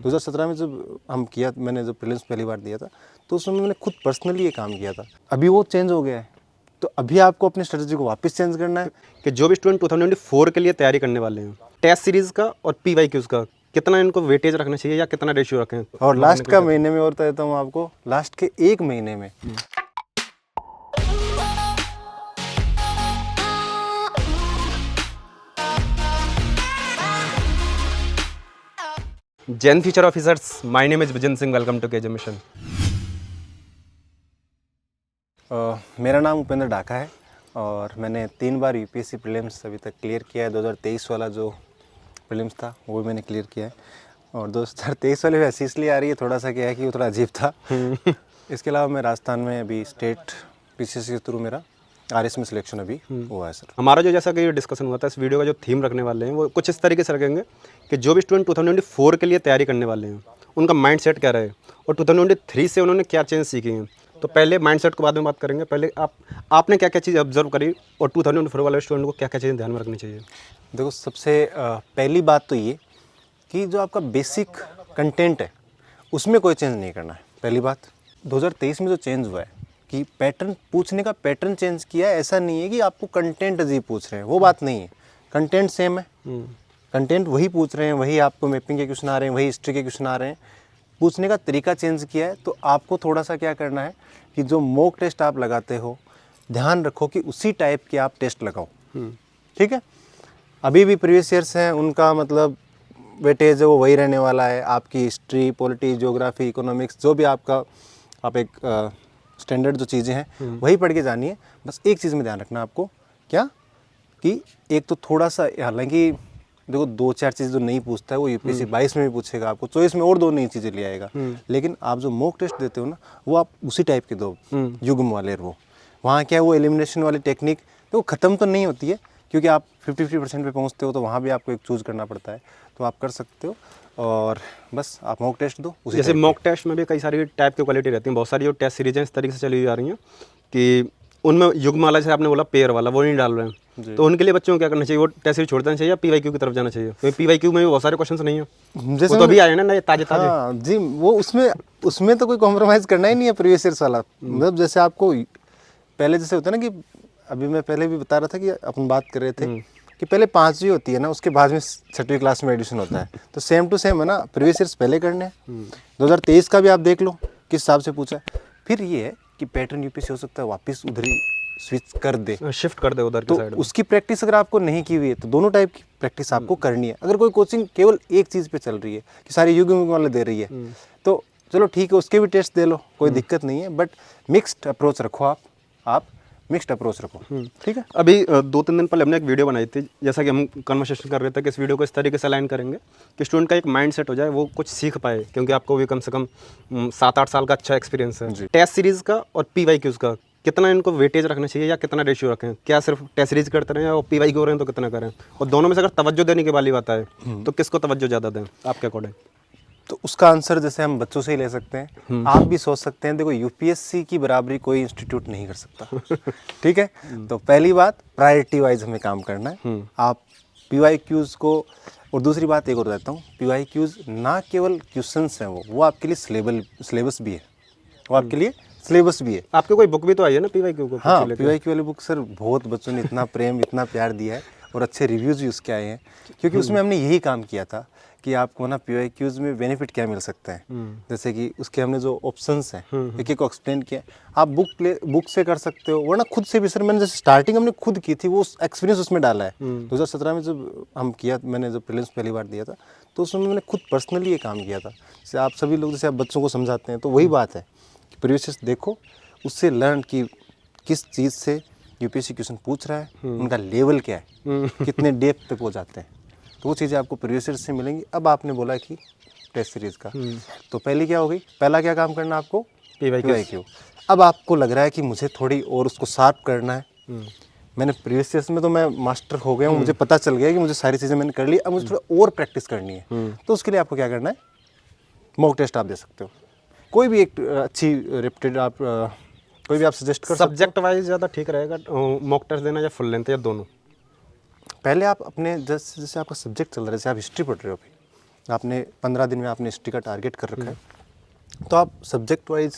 2017 में जब मैंने जब प्रीलिम्स पहली बार दिया था तो उस समय मैंने खुद पर्सनली ये काम किया था। अभी वो चेंज हो गया है, तो अभी आपको अपनी स्ट्रेटजी को वापस चेंज करना है कि जो भी स्टूडेंट 2024 के लिए तैयारी करने वाले हैं, टेस्ट सीरीज का और PYQs का कितना इनको वेटेज रखना चाहिए या कितना रेशियो रखें? और लास्ट का महीने में और देता हूँ आपको, लास्ट के 1 महीने में जैन future officers, my name is Vijan Singh, welcome to KJ mission. मेरा नाम उपेंद्र ढाका है और मैंने 3 बार यूपीएससी प्रीलिम्स अभी तक क्लियर किया है। 2023 वाला जो प्रीलिम्स था वो भी मैंने क्लियर किया है और 2023 वाले वैसे इसलिए आ रही है, थोड़ा सा क्या है कि वो थोड़ा अजीब था। इसके अलावा मैं राजस्थान में अभी स्टेट पीसीएससी के थ्रू मेरा आरएस में सिलेक्शन अभी हुआ है सर। हमारा जो जैसा कि डिस्कशन हुआ था, इस वीडियो का जो थीम रखने वाले हैं वो कुछ इस तरीके से रखेंगे कि जो भी स्टूडेंट 2024 के लिए तैयारी करने वाले हैं उनका माइंडसेट क्या रहे और 2023 से उन्होंने क्या चेंज सीखी हैं। तो पहले माइंडसेट के बाद में बात करेंगे। पहले आपने क्या क्या चीज़ ऑब्जर्व करी और 2024 वाले स्टूडेंट को क्या क्या चीज़ें ध्यान में रखनी चाहिए? देखो, सबसे पहली बात तो ये कि जो आपका बेसिक कंटेंट है उसमें कोई चेंज नहीं करना है। पहली बात, 2023 में जो चेंज हुआ है कि पैटर्न पूछने का पैटर्न चेंज किया है। ऐसा नहीं है कि आपको कंटेंट अजीब पूछ रहे हैं, वो बात नहीं है। कंटेंट सेम है, कंटेंट वही पूछ रहे हैं, वही आपको मैपिंग के क्वेश्चन आ रहे हैं, वही हिस्ट्री के क्वेश्चन आ रहे हैं। पूछने का तरीका चेंज किया है। तो आपको थोड़ा सा क्या करना है कि जो मॉक टेस्ट आप लगाते हो, ध्यान रखो कि उसी टाइप के आप टेस्ट लगाओ। ठीक है, अभी भी प्रीवियस ईयर्स हैं, उनका मतलब वेटेज है वो वही रहने वाला है। आपकी हिस्ट्री, पॉलिटी, ज्योग्राफी, इकोनॉमिक्स, जो भी आपका आप एक स्टैंडर्ड जो चीज़ें हैं वही पढ़ के जानिए। बस एक चीज़ में ध्यान रखना आपको, क्या कि एक तो थोड़ा सा, हालांकि देखो 2-4 चीज़ जो नहीं पूछता है वो यूपीएससी 22 में भी पूछेगा, आपको चॉइस में और 2 नई चीज़ें ले आएगा। लेकिन आप जो मॉक टेस्ट देते हो ना, वो आप उसी टाइप के दो, युग्म वाले। वो वहाँ क्या है, वो एलिमिनेशन वाली टेक्निक तो ख़त्म तो नहीं होती है, क्योंकि आप 50% पे पहुँचते हो तो वहाँ भी आपको एक चूज़ करना पड़ता है, तो आप कर सकते हो। और बस आप मॉक टेस्ट दो उसी जैसे मॉक टेस्ट में भी कई सारी टाइप की क्वालिटी रहती है। बहुत सारी जो टेस्ट सीरीज हैं इस तरीके से चली जा रही हैं कि उनमें युग्म वाला, जैसे आपने बोला पेयर वाला, वो नहीं डाल रहे हैं, तो उनके लिए बच्चों को क्या करना चाहिए? वो टेस्ट सीरीज छोड़ देना चाहिए या PYQ की तरफ जाना चाहिए? क्योंकि PYQ में भी बहुत सारे क्वेश्चन नहीं है, जैसे वो तो अभी आए ना नए ताजे ताजे। हाँ जी, वो उसमें तो कोई कॉम्प्रोमाइज़ करना ही नहीं है प्रीवियस ईयर्स वाला। मतलब जैसे आपको पहले जैसे होता है ना कि अभी मैं पहले भी बता रहा था कि अपन बात कर रहे थे कि पहले 5वीं होती है ना, उसके बाद में 6वीं क्लास में एडमिशन होता है। तो सेम टू सेम है ना, प्रीवियस ईयर्स पहले करने हैं। 2023 का भी आप देख लो किस हिसाब से पूछा है। फिर ये है कि पैटर्न यूपीएससी हो सकता है वापस उधर ही स्विच कर दे, शिफ्ट कर दे उधर की साइड। तो उसकी प्रैक्टिस अगर आपको नहीं की हुई है तो दोनों टाइप की प्रैक्टिस आपको करनी है। अगर कोई कोचिंग केवल एक चीज़ पे चल रही है कि सारी युग्म वाले दे रही है, तो चलो ठीक है, उसके भी टेस्ट दे लो, कोई दिक्कत नहीं है। बट मिक्स्ड अप्रोच रखो, आप मिक्स्ड अप्रोच रखो। ठीक है। अभी 2-3 दिन पहले हमने एक वीडियो बनाई थी, जैसा कि हम कन्वर्सेशन कर रहे थे कि इस वीडियो को इस तरीके से अलाइन करेंगे कि स्टूडेंट का एक माइंड सेट हो जाए, वो कुछ सीख पाए, क्योंकि आपको भी कम से कम 7-8 साल का अच्छा एक्सपीरियंस है। टेस्ट सीरीज का और PYQs का कितना इनको वेटेज रखना चाहिए या कितना रेशियो रखें? क्या सिर्फ टेस्ट सीरीज करते रहें और PYQ हो रहे हैं तो कितना करें? और दोनों में से अगर तवज्जो देने की वाली बात है तो किसको तवज्जो ज़्यादा दें आपके अकॉर्डिंग? तो उसका आंसर जैसे हम बच्चों से ही ले सकते हैं, आप भी सोच सकते हैं। देखो, यूपीएससी की बराबरी कोई इंस्टीट्यूट नहीं कर सकता। ठीक है, तो पहली बात, प्रायोरिटी वाइज हमें काम करना है। आप PYQs को, और दूसरी बात एक और बताता हूँ, PYQs ना केवल क्वेश्चंस हैं, वो आपके लिए सिलेबस भी है, वो आपके लिए सिलेबस भी है। आपके कोई बुक भी तो आई है ना PYQ को? हाँ, PYQ वाली बुक सर बहुत बच्चों ने इतना प्रेम, इतना प्यार दिया है और अच्छे रिव्यूज़ भी उसके आए हैं, क्योंकि उसमें हमने यही काम किया था कि आपको ना PYQs में बेनिफिट क्या मिल सकता है। जैसे कि उसके हमने जो ऑप्शंस हैं एक एक को एक्सप्लेन किया। आप बुक से कर सकते हो, वरना खुद से भी। सर मैंने जैसे स्टार्टिंग हमने खुद की थी, वो एक्सपीरियंस उसमें डाला है। 2017 में जब मैंने जब प्रीलिम्स पहली बार दिया था तो उसमें मैंने खुद पर्सनली ये काम किया था। जैसे आप सभी लोग जैसे आप बच्चों को समझाते हैं, तो वही बात है कि प्रीवियस देखो, उससे लर्न कि किस चीज़ से यूपीएससी क्वेश्चन पूछ रहा है, उनका लेवल क्या है, कितने डेप्थ पे पहुंच जाते हैं, तो वो चीज़ें आपको प्रीवियस से मिलेंगी। अब आपने बोला कि टेस्ट सीरीज़ का, तो पहली क्या हो गई, पहला क्या काम करना आपको, PYQ। अब आपको लग रहा है कि मुझे थोड़ी और उसको शार्प करना है। मैंने प्रीवियस ईयर्स में तो मैं मास्टर हो गया हूँ, मुझे पता चल गया कि मुझे सारी चीज़ें मैंने कर ली, अब मुझे थोड़ा और प्रैक्टिस करनी है। तो उसके लिए आपको क्या करना है, मॉक टेस्ट आप दे सकते हो। कोई भी एक अच्छी रेप्यूटेड आप कोई भी आप सजेस्ट कर सकते हो। सब्जेक्ट वाइज ज़्यादा ठीक रहेगा मॉक टेस्ट देना या फुल लेंथ या दोनों? पहले आप अपने जैसे आपका सब्जेक्ट चल रहा है, जैसे आप हिस्ट्री पढ़ रहे हो अभी, आपने 15 दिन में आपने हिस्ट्री का टारगेट कर रखा है, तो आप सब्जेक्ट वाइज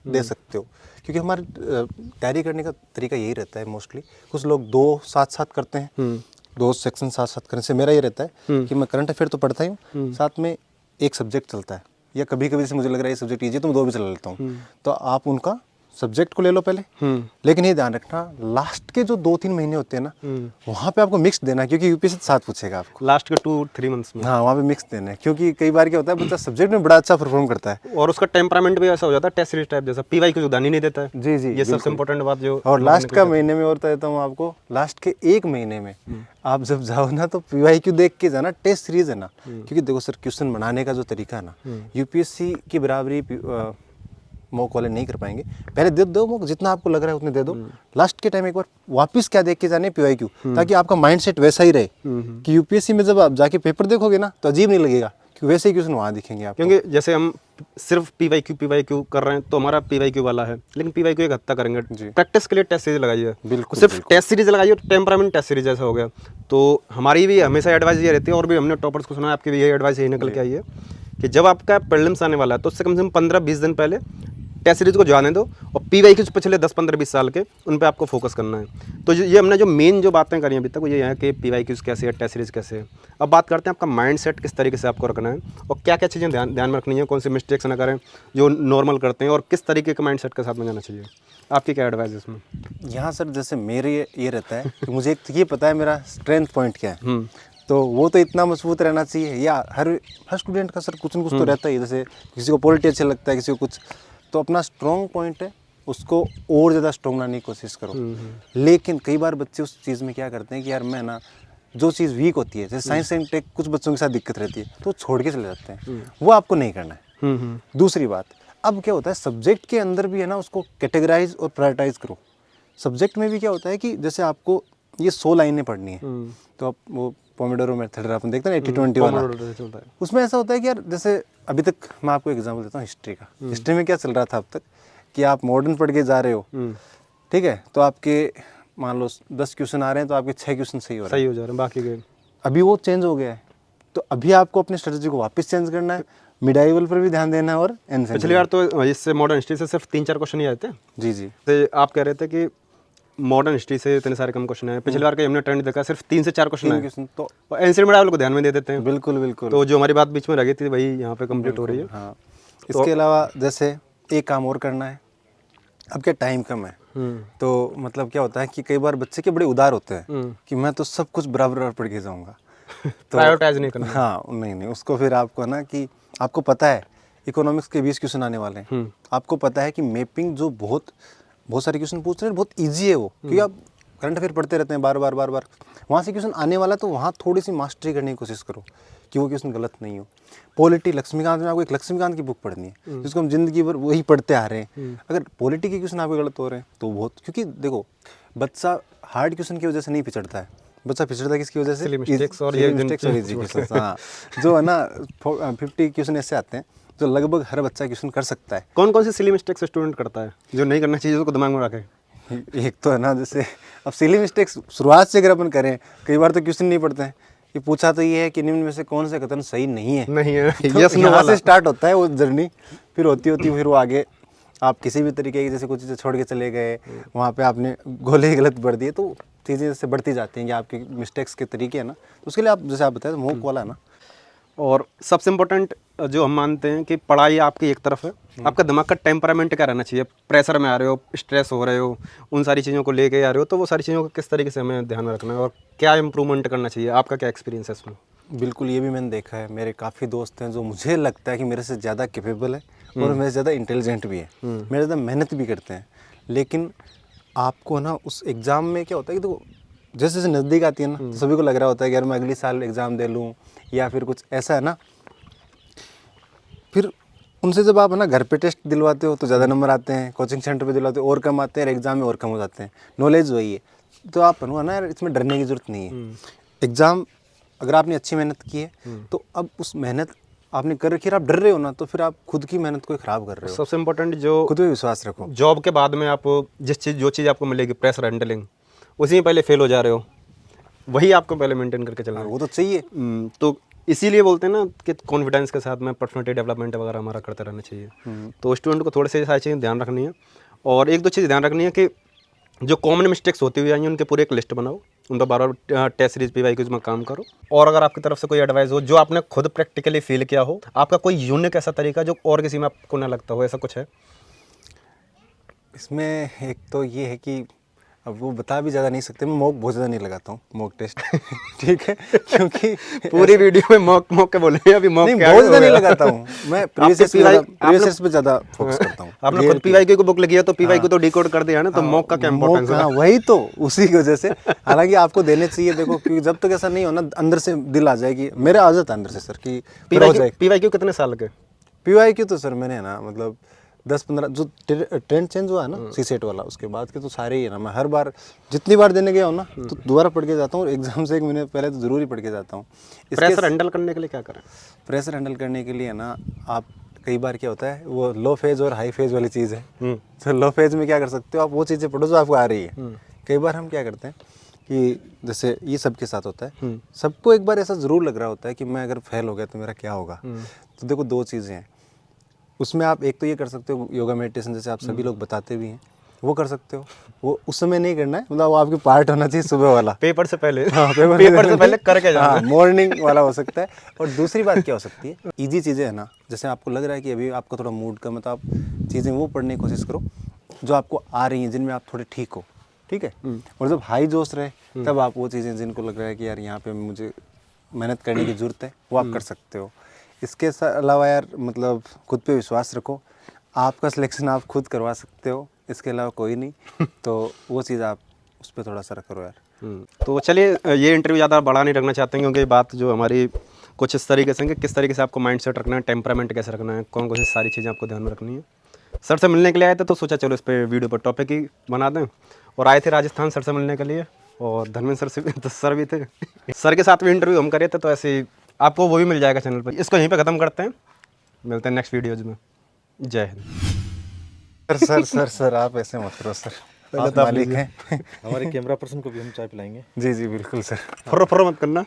दे सकते हो, क्योंकि हमारे तैयारी करने का तरीका यही रहता है मोस्टली। कुछ लोग 2 साथ साथ करते हैं, 2 सेक्शन साथ साथ करने से मेरा ये रहता है कि मैं करंट अफेयर तो पढ़ता ही हूँ, साथ में एक सब्जेक्ट चलता है, या कभी कभी से मुझे लग रहा है ये सब्जेक्ट ईजी है तो मैं 2 भी चला लेता हूँ। तो आप उनका सब्जेक्ट को ले लो पहले, लेकिन ये ध्यान रखना लास्ट के जो 2-3 महीने होते हैं ना, वहाँ पे आपको मिक्स देना है, क्योंकि यूपीएससी साथ पूछेगा आपको लास्ट के 2-3 मंथ्स में। हाँ, वहाँ पे मिक्स देना है, क्योंकि कई बार क्या होता है बच्चा सब्जेक्ट में बड़ा अच्छा परफॉर्म करता है और उसका टेम्परामेंट भी ऐसा हो जाता है टेस्ट सीरीज टाइप जैसा, पीवाई को ध्यान ही नहीं देता है। जी जी, ये सबसे इंपॉर्टेंट बात जो और लास्ट का महीने में और बता देता हूँ आपको, लास्ट के 1 महीने में आप जब जाओ ना तो पीवाईक्यू देख के जाना, टेस्ट सीरीज है ना, क्योंकि देखो सर क्वेश्चन बनाने का जो तरीका है ना, यूपीएससी की बराबरी मॉक वाले नहीं कर पाएंगे। पहले दे दो मॉक, जितना आपको लग रहा है उतने दे दो, लास्ट के टाइम एक बार वापस क्या देख के जाने पीवाईक्यू, ताकि आपका माइंडसेट वैसा ही रहे कि यूपीएससी में जब आप जाके पेपर देखोगे ना तो अजीब नहीं लगेगा कि वैसे ही क्वेश्चन वहाँ दिखेंगे आपको। क्योंकि जैसे हम सिर्फ पीवाईक्यू कर रहे हैं तो हमारा पीवाईक्यू वाला है, लेकिन पीवाईक्यू एक हत्ता करेंगे। प्रैक्टिस के लिए टेस्ट सीरीज लगाइए, बिल्कुल, सिर्फ टेस्ट सीरीज लगाइए, टेम्परामेंट टेस्ट सीरीज जैसा हो गया। तो हमारी भी हमेशा एडवाइस ये रहती है, और भी हमने टॉपर्स को सुना है, आपकी भी ये एडवाइस यही निकल के आई है कि जब आपका प्रीलिम्स आने वाला है तो उससे कम से कम 15-20 दिन पहले टेस्ट सीरीज को जाने दो, और पीवाईक्यू पिछले 10-15-20 साल के उन पे आपको फोकस करना है। तो ये हमने जो मेन जो बातें करी अभी तक वो ये है कि पीवाईक्यूज कैसे है, टेस्ट सीरीज कैसे है। अब बात करते हैं आपका माइंडसेट किस तरीके से आपको रखना है, और क्या क्या चीज़ें ध्यान में रखनी है, कौन सी मिस्टेक्स ना करें जो नॉर्मल करते हैं, और किस तरीके के माइंडसेट के साथ में जाना चाहिए। आपकी क्या एडवाइस है इसमें? यहाँ सर जैसे मेरे ये रहता है कि मुझे एक तो ये पता है मेरा स्ट्रेंथ पॉइंट क्या है, तो वो तो इतना मजबूत रहना चाहिए। या हर स्टूडेंट का सर कुछ न कुछ तो रहता ही है, जैसे किसी को पॉलिटी अच्छा लगता है, किसी को कुछ, तो अपना स्ट्रॉन्ग पॉइंट है उसको और ज़्यादा स्ट्रॉन्ग बनाने की कोशिश करो। लेकिन कई बार बच्चे उस चीज़ में क्या करते हैं कि यार मैं ना जो चीज़ वीक होती है, जैसे साइंस एंड टेक कुछ बच्चों के साथ दिक्कत रहती है तो छोड़ के चले जाते हैं, वो आपको नहीं करना है। दूसरी बात, अब क्या होता है सब्जेक्ट के अंदर भी है ना उसको कैटेगराइज और प्रायोरिटाइज करो। सब्जेक्ट में भी क्या होता है कि जैसे आपको ये 100 लाइनें पढ़नी है, तो आप वो पोमोडोरो मेथड अपन देखते हैं ना 80-20 वाला, उसमें ऐसा होता है कि यार जैसे अभी तक मैं आपको एग्जांपल देता हूँ हिस्ट्री का। हिस्ट्री में क्या चल रहा था अब तक कि आप मॉडर्न पढ़ के जा रहे हो, ठीक है, तो आपके मान लो 10 क्वेश्चन आ रहे हैं तो आपके 6 क्वेश्चन सही हो जा रहे हैं, बाकी के अभी वो चेंज हो गया है। तो अभी आपको अपनी स्ट्रेटजी को वापस चेंज करना है, मिडाइवल पर भी ध्यान देना है और एंसेंट। पिछली बार तो इससे मॉडर्न हिस्ट्री से सिर्फ 3-4 क्वेश्चन ही आए थे। जी जी, तो आप कह रहे थे कि मॉडर्न हिस्ट्री से इतने सारे कम क्वेश्चन आए, पिछली बार का हमने ट्रेंड देखा सिर्फ 3 से 4 क्वेश्चन आए, तो एंसेंट मिडाइवल को ध्यान में दे देते हैं। बिल्कुल बिल्कुल, तो जो हमारी बात बीच में रह गई थी वही यहाँ पे कंप्लीट हो रही है। हाँ, इसके अलावा जैसे एक काम और करना है, अब क्या टाइम कम है, तो मतलब क्या होता है कि कई बार बच्चे के बड़े उदार होते हैं कि मैं तो सब कुछ बराबर पढ़ के जाऊँगा, तो प्रायोरिटाइज नहीं करना। हाँ नहीं, उसको फिर आपको ना कि आपको पता है इकोनॉमिक्स के 20 क्वेश्चन आने वाले हैं, आपको पता है कि मैपिंग जो बहुत सारे क्वेश्चन पूछ रहे हैं बहुत ईजी है वो, क्योंकि आप करंट अफेयर पढ़ते रहते हैं बार बार वहाँ से क्वेश्चन आने वाला, तो वहाँ थोड़ी सी मास्टरी करने की कोशिश करो कि वो क्वेश्चन गलत नहीं हो। पॉलिटी लक्ष्मीकांत में आपको एक लक्ष्मीकांत की बुक पढ़नी है जिसको हम जिंदगी भर वही पढ़ते आ रहे हैं। अगर पॉलिटी के क्वेश्चन आपके गलत हो रहे हैं तो बहुत, क्योंकि देखो बच्चा हार्ड क्वेश्चन की वजह से नहीं पिछड़ता है, बच्चा पिछड़ता किसकी वजह से, मिस्टेक्स और इजी क्वेश्चन। हाँ, जो है ना 50 क्वेश्चन ऐसे आते हैं जो लगभग हर बच्चा क्वेश्चन कर सकता है। कौन कौन सी सिली मिस्टेक्स स्टूडेंट करता है जो नहीं करना चाहिए, उसको दिमाग में रखे? एक तो है ना जैसे अब सिली मिस्टेक्स शुरुआत से अगर अपन करें, कई बार तो क्वेश्चन नहीं पढ़ते हैं, ये पूछा तो ये है कि निम्न में से कौन से कथन सही नहीं है, तो यहाँ से स्टार्ट होता है वो जर्नी, फिर होती फिर वो आगे आप किसी भी तरीके की जैसे कुछ चीज़ें छोड़ के चले गए, वहाँ पे आपने गोले गलत भर दिए, तो चीज़ें जैसे बढ़ती जाती हैं कि आपके मिस्टेक्स के तरीके है ना, तो उसके लिए आप जैसे आप बताए मॉक वाला है ना। और सबसे इम्पोर्टेंट जो हम मानते हैं कि पढ़ाई आपकी एक तरफ है, आपका दिमाग का टेम्परामेंट क्या रहना चाहिए। प्रेशर में आ रहे हो, स्ट्रेस हो रहे हो, उन सारी चीज़ों को लेके आ रहे हो, तो वो सारी चीज़ों को किस तरीके से हमें ध्यान में रखना है और क्या इम्प्रूवमेंट करना चाहिए, आपका क्या एक्सपीरियंस है इसमें? बिल्कुल, ये भी मैंने देखा है, मेरे काफ़ी दोस्त हैं जो मुझे लगता है कि मेरे से ज़्यादा कैपेबल है और मेरे से ज़्यादा इंटेलिजेंट भी है, मेरे ज़्यादा मेहनत भी करते हैं, लेकिन आपको ना उस एग्ज़ाम में क्या होता है कि देखो जैसे जैसे नज़दीक आती है ना, तो सभी को लग रहा होता है कि यार मैं अगली साल एग्ज़ाम दे लूँ या फिर कुछ ऐसा है ना, फिर उनसे जब आप है ना घर पे टेस्ट दिलवाते हो तो ज़्यादा नंबर आते हैं, कोचिंग सेंटर पे दिलवाते हो और कम आते हैं, एग्ज़ाम में और कम हो जाते हैं। नॉलेज वही है, तो आप है ना यार इसमें डरने की ज़रूरत नहीं है। एग्ज़ाम अगर आपने अच्छी मेहनत की है तो अब उस मेहनत आपने कर रखी है, आप डर रहे हो ना, तो फिर आप खुद की मेहनत को ख़राब कर रहे हो। सबसे इम्पोर्टेंट जो खुद पे विश्वास रखो। जॉब के बाद में आप जो चीज़ आपको मिलेगी, प्रेशर हैंडलिंग, उसी में पहले फेल हो जा रहे हो, वही आपको पहले मेंटेन करके चलना है। वो तो चाहिए। तो इसीलिए बोलते हैं ना कि कॉन्फिडेंस के साथ में पर्सनालिटी डेवलपमेंट वगैरह हमारा करते रहना चाहिए। तो स्टूडेंट को थोड़े से सारी चीज़ें ध्यान रखनी है, और एक दो चीज़ ध्यान रखनी है कि जो कॉमन मिस्टेक्स होती हुई आई हैं उनके पूरे एक लिस्ट बनाओ, उनका बार बार टेस्ट सीरीज PYQs में काम करो। और अगर आपकी तरफ से कोई एडवाइस हो जो आपने खुद प्रैक्टिकली फील किया हो, आपका कोई यूनिक ऐसा तरीका जो और किसी में आपको ना लगता हो, ऐसा कुछ है? इसमें एक तो ये है कि अब वो बता भी ज़्यादा नहीं सकते, मैं मॉक बहुत ज़्यादा नहीं लगाता हूँ, मॉक टेस्ट ठीक है, क्योंकि पूरी वीडियो में मॉक के बोले अभी मॉक नहीं क्या बहुत ज़्यादा नहीं होगा? लगाता हूँ मैं, प्रीवियस पे ज़्यादा फोकस करता हूँ। आपने खुद PYQ की बुक लिखी है तो PYQ तो डिकोड कर दिया ना, तो मॉक का क्या इंपॉर्टेंस है? हाँ वही तो, उसी की वजह से हालांकि आपको देने चाहिए, देखो क्योंकि जब तक ऐसा नहीं हो ना अंदर से दिल आ जाएगी, मेरे आदत है अंदर से सर कि PYQ कितने साल के? PYQ तो सर मैंने ना मतलब 10-15 जो ट्रेंड चेंज हुआ है ना C-सेट वाला, उसके बाद के तो सारे ही है ना, मैं हर बार जितनी बार देने गया हूँ ना तो दोबारा पढ़ के जाता हूँ, एग्जाम से 1 महीने पहले तो जरूर ही पढ़ के जाता हूँ। प्रेशर हैंडल करने के लिए क्या करें? प्रेशर हैंडल करने के लिए ना आप कई बार क्या होता है, वो लो फेज और हाई फेज वाली चीज़ है। तो लो फेज में क्या कर सकते हो आप, वो चीज़ें पढ़ो जो आपको आ रही है। कई बार हम क्या करते हैं कि जैसे ये सबके साथ होता है, सबको एक बार ऐसा ज़रूर लग रहा होता है कि मैं अगर फेल हो गया तो मेरा क्या होगा। तो देखो 2 चीज़ें हैं उसमें, आप एक तो ये कर सकते हो योगा मेडिटेशन, जैसे आप सभी लोग बताते भी हैं, वो कर सकते हो। वो उस समय नहीं करना है, मतलब वो आपके पार्ट होना चाहिए सुबह वाला, पेपर से पहले। हाँ, पेपर से पहले करके जाना। हाँ, मॉर्निंग वाला हो सकता है। और दूसरी बात क्या हो सकती है, इजी चीज़ें है ना, जैसे आपको लग रहा है कि अभी आपको थोड़ा मूड कम है तो आप चीज़ें वो पढ़ने की कोशिश करो जो आपको आ रही हैं, जिनमें आप थोड़े ठीक हो, ठीक है। और जब हाई जोश रहे तब आप वो चीज़ें जिनको लग रहा है कि यार यहाँ पे मुझे मेहनत करने की ज़रूरत है, वो आप कर सकते हो। इसके अलावा यार मतलब खुद पे विश्वास रखो, आपका सिलेक्शन आप खुद करवा सकते हो, इसके अलावा कोई नहीं। तो वो चीज़ आप उस पर थोड़ा सा करो यार। तो चलिए, ये इंटरव्यू ज़्यादा बड़ा नहीं रखना चाहते हैं, क्योंकि बात जो हमारी कुछ इस तरीके से है कि किस तरीके से आपको माइंड सेट रखना है, टेम्परामेंट कैसे रखना है, कौन कौन सी सारी चीज़ें आपको ध्यान में रखनी है। सर से मिलने के लिए आए थे तो सोचा चलो इस पर वीडियो पर टॉपिक ही बना दें, और आए थे राजस्थान सर से मिलने के लिए, और धर्मेंद्र सर से तो सर भी थे सर के साथ भी इंटरव्यू हम करे थे, तो ऐसे ही आपको वो भी मिल जाएगा चैनल पर। इसको यहीं पे ख़त्म करते हैं, मिलते हैं नेक्स्ट वीडियोज़ में। जय हिंद। सर आप ऐसे मत करो सर, आप मालिक हैं। हमारे कैमरा पर्सन को भी हम चाय पिलाएंगे। जी बिल्कुल सर। फुर्र मत करना।